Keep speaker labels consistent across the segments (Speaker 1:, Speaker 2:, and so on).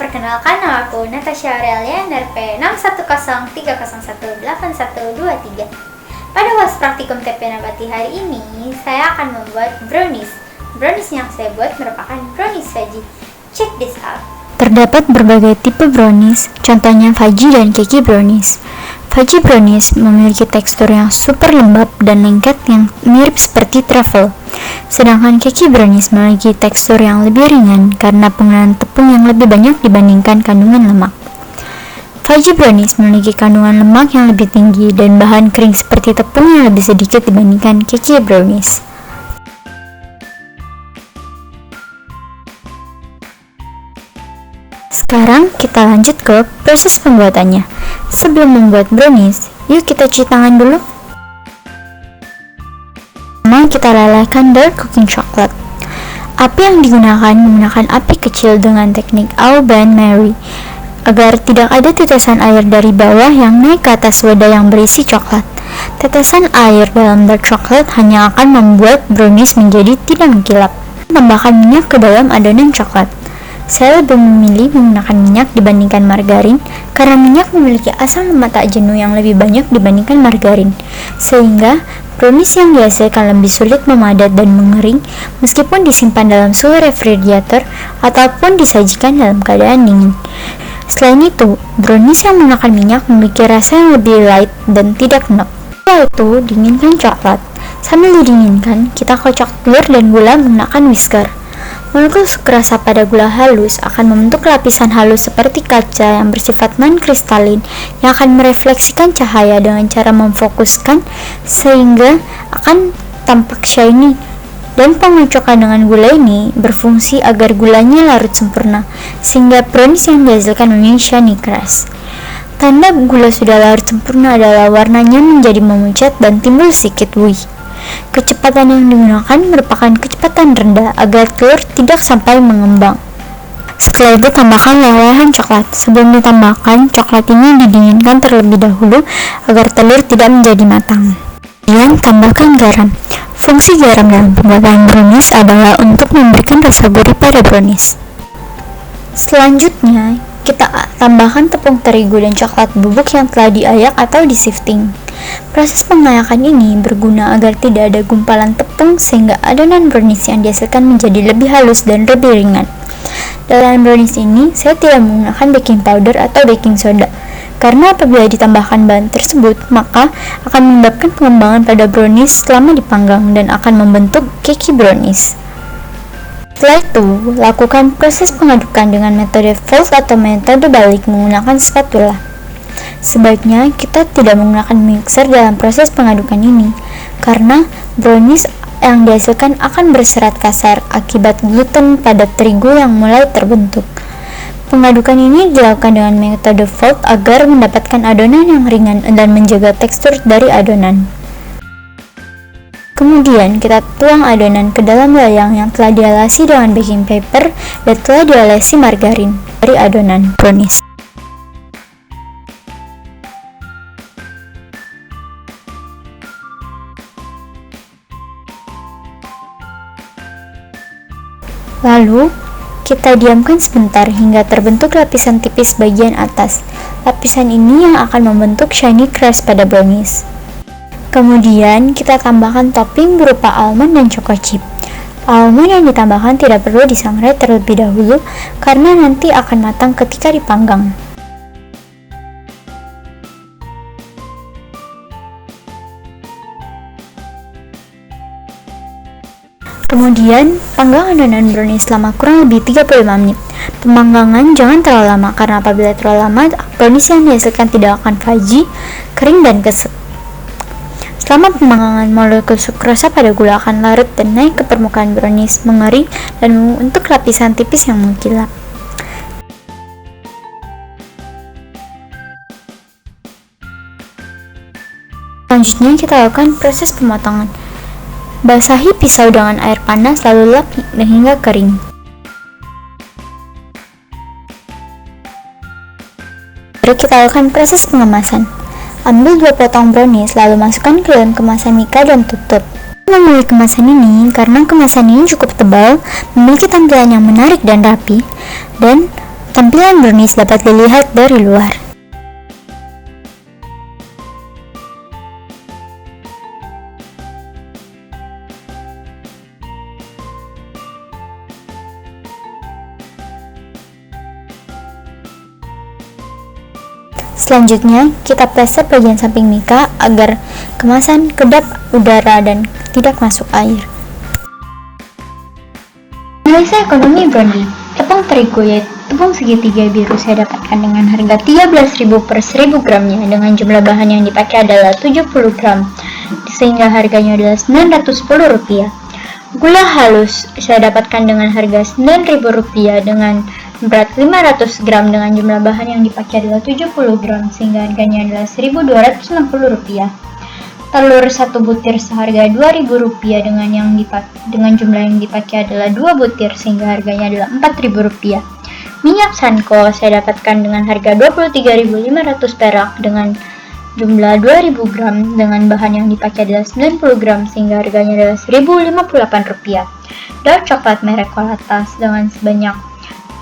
Speaker 1: Perkenalkan, nama aku Natasha Aurelia, NRP 6103018123. Pada UAS Praktikum TP Nabati hari ini, saya akan membuat brownies. Brownies yang saya buat merupakan brownies veggie. Check this out.
Speaker 2: Terdapat berbagai tipe brownies, contohnya fudgy dan cakey brownies. Fudgy brownies memiliki tekstur yang super lembab dan lengket yang mirip seperti truffle. Sedangkan cakey brownies memiliki tekstur yang lebih ringan karena penggunaan tepung yang lebih banyak dibandingkan kandungan lemak. Fudgy brownies memiliki kandungan lemak yang lebih tinggi dan bahan kering seperti tepung yang lebih sedikit dibandingkan cakey brownies. Sekarang kita lanjut ke proses pembuatannya. Sebelum membuat brownies, yuk kita cuci tangan dulu. Pertama, kita lelehkan dark cooking chocolate. Api yang digunakan menggunakan api kecil dengan teknik Au Bain Marie agar tidak ada tetesan air dari bawah yang naik ke atas wadah yang berisi coklat. Tetesan air dalam dark chocolate hanya akan membuat brownies menjadi tidak mengkilap. Tambahkan minyak ke dalam adonan coklat. Saya lebih memilih menggunakan minyak dibandingkan margarin karena minyak memiliki asam lemak tak jenuh yang lebih banyak dibandingkan margarin, sehingga brownies yang dihasilkan lebih sulit memadat dan mengering meskipun disimpan dalam suhu refrigerator ataupun disajikan dalam keadaan dingin. Selain itu, brownies yang menggunakan minyak memiliki rasa yang lebih light dan tidak enak. Setelah itu, dinginkan coklat. Sambil didinginkan, kita kocok telur dan gula menggunakan whisker. Molekul rasa pada gula halus akan membentuk lapisan halus seperti kaca yang bersifat non-kristalin yang akan merefleksikan cahaya dengan cara memfokuskan sehingga akan tampak shiny. Dan pengocokan dengan gula ini berfungsi agar gulanya larut sempurna sehingga brownies yang dihasilkan memiliki shiny crust. Tanda gula sudah larut sempurna adalah warnanya menjadi memucat dan timbul sedikit buih. Kecepatan yang digunakan merupakan kecepatan rendah agar telur tidak sampai mengembang. Setelah itu tambahkan lelehan coklat. Sebelum ditambahkan, coklat ini didinginkan terlebih dahulu agar telur tidak menjadi matang. Kemudian tambahkan garam. Fungsi garam dalam pembuatan brownies adalah untuk memberikan rasa gurih pada brownies. Selanjutnya, kita tambahkan tepung terigu dan coklat bubuk yang telah diayak atau di-sifting. Proses pengayakan ini berguna agar tidak ada gumpalan tepung sehingga adonan brownies yang dihasilkan menjadi lebih halus dan lebih ringan. Dalam brownies ini, saya tidak menggunakan baking powder atau baking soda karena apabila ditambahkan bahan tersebut, maka akan menyebabkan pengembangan pada brownies selama dipanggang dan akan membentuk cakey brownies. Setelah itu, lakukan proses pengadukan dengan metode fold atau metode balik menggunakan spatula. Sebaiknya kita tidak menggunakan mixer dalam proses pengadukan ini, karena brownies yang dihasilkan akan berserat kasar akibat gluten pada terigu yang mulai terbentuk. Pengadukan ini dilakukan dengan metode fold agar mendapatkan adonan yang ringan dan menjaga tekstur dari adonan. Kemudian kita tuang adonan ke dalam loyang yang telah dialasi dengan baking paper dan telah diolesi margarin dari adonan brownies. Lalu, kita diamkan sebentar hingga terbentuk lapisan tipis bagian atas. Lapisan ini yang akan membentuk shiny crust pada brownies. Kemudian, kita tambahkan topping berupa almond dan choco chip. Almond yang ditambahkan tidak perlu disangrai terlebih dahulu karena nanti akan matang ketika dipanggang. Kemudian, panggang adonan brownies selama kurang lebih 35 menit. Pemanggangan jangan terlalu lama karena apabila terlalu lama, brownies yang dihasilkan tidak akan fudgy, kering dan kesut. Selama pemanggangan, molekul sukrosa pada gula akan larut dan naik ke permukaan brownies, mengering dan membentuk lapisan tipis yang mengkilap. Selanjutnya, kita lakukan proses pemotongan. Basahi pisau dengan air panas lalu lap hingga kering. Baru kita lakukan proses pengemasan. Ambil 2 potong brownies lalu masukkan ke dalam kemasan mika dan tutup. Memilih kemasan ini karena kemasan ini cukup tebal, memiliki tampilan yang menarik dan rapi, dan Tampilan brownies dapat dilihat dari luar. Selanjutnya, kita plester bagian samping mika agar kemasan kedap udara dan tidak masuk air. Analisa ekonomi brownie. Tepung terigu yaitu tepung segitiga biru saya dapatkan dengan harga 13.000 per 1000 gramnya dengan jumlah bahan yang dipakai adalah 70 gram sehingga harganya adalah Rp910. Gula halus saya dapatkan dengan harga Rp9.000 dengan berat 500 gram dengan jumlah bahan yang dipakai adalah 70 gram sehingga harganya adalah Rp1.260. Telur 1 butir seharga Rp2.000 dengan jumlah yang dipakai adalah 2 butir sehingga harganya adalah Rp4.000. Minyak Sanko saya dapatkan dengan harga Rp23.500 perak dengan jumlah 2000 gram dengan bahan yang dipakai adalah 90 gram sehingga harganya adalah Rp1.058. Dark coklat merek Kolatas dengan sebanyak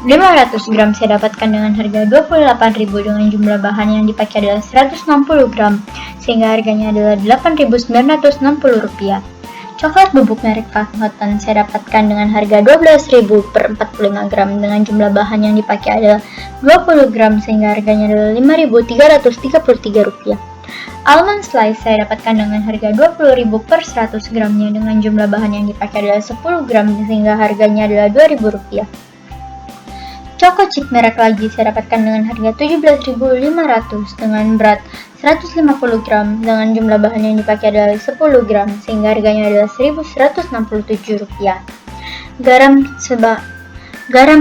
Speaker 2: 500 gram saya dapatkan dengan harga Rp28.000 dengan jumlah bahan yang dipakai adalah 160 gram sehingga harganya adalah Rp8.960. Coklat bubuk merek Cotton saya dapatkan dengan harga Rp12.000 per 45 gram dengan jumlah bahan yang dipakai adalah 20 gram sehingga harganya adalah Rp5.333. Almond slice saya dapatkan dengan harga Rp20.000 per 100 gramnya dengan jumlah bahan yang dipakai adalah 10 gram sehingga harganya adalah Rp2.000. Choco chip merek Lagi saya dapatkan dengan harga Rp17.500 dengan berat 150 gram dengan jumlah bahan yang dipakai adalah 10 gram sehingga harganya adalah Rp1.167. Garam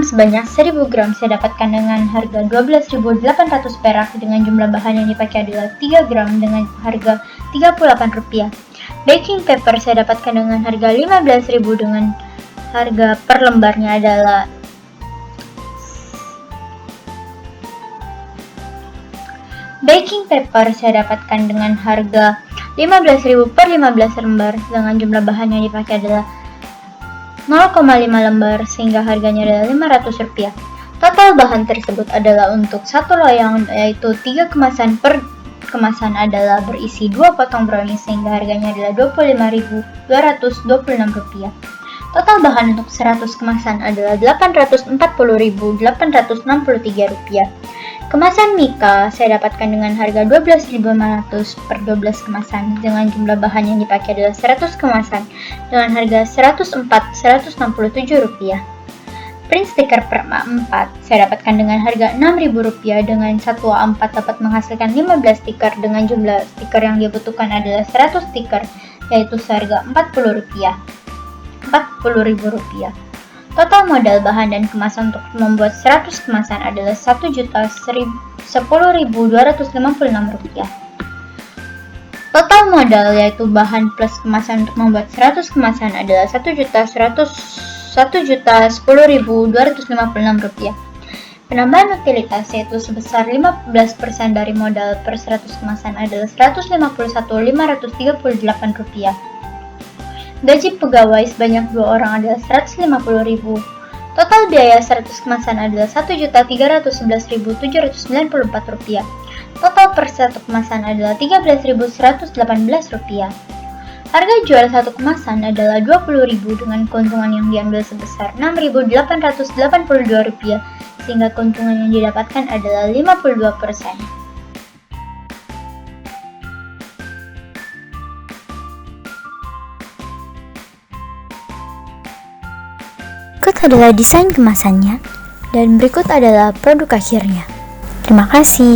Speaker 2: sebanyak 1000 gram saya dapatkan dengan harga Rp12.800 perak dengan jumlah bahan yang dipakai adalah 3 gram dengan harga Rp38. Baking paper saya dapatkan dengan harga Rp15.000 dengan harga per lembarnya adalah Baking paper saya dapatkan dengan harga Rp15.000 per 15 lembar dengan jumlah bahan yang dipakai adalah 0,5 lembar sehingga harganya adalah Rp500. Total bahan tersebut adalah untuk satu loyang yaitu 3 kemasan per kemasan adalah berisi 2 potong brownies sehingga harganya adalah Rp25.226. Total bahan untuk 100 kemasan adalah Rp840.863. Kemasan mika saya dapatkan dengan harga Rp12.500 per 12 kemasan dengan jumlah bahan yang dipakai adalah 100 kemasan dengan harga Rp104.167. Print stiker per A4 saya dapatkan dengan harga Rp6.000 dengan satu A4 dapat menghasilkan 15 stiker dengan jumlah stiker yang dibutuhkan adalah 100 stiker yaitu seharga Rp40.000. Total modal bahan dan kemasan untuk membuat 100 kemasan adalah Rp1.10.256. Total modal yaitu bahan plus kemasan untuk membuat 100 kemasan adalah Rp1.10.256. Penambahan utilitas yaitu sebesar 15% dari modal per 100 kemasan adalah Rp151.538. Gaji pegawai sebanyak 2 orang adalah Rp150.000. Total biaya 100 kemasan adalah Rp1.311.794. Total per 1 kemasan adalah Rp13.118. Harga jual 1 kemasan adalah Rp20.000 dengan keuntungan yang diambil sebesar Rp6.882 sehingga keuntungan yang didapatkan adalah 52%. Berikut adalah desain kemasannya dan berikut adalah produk akhirnya. Terima kasih.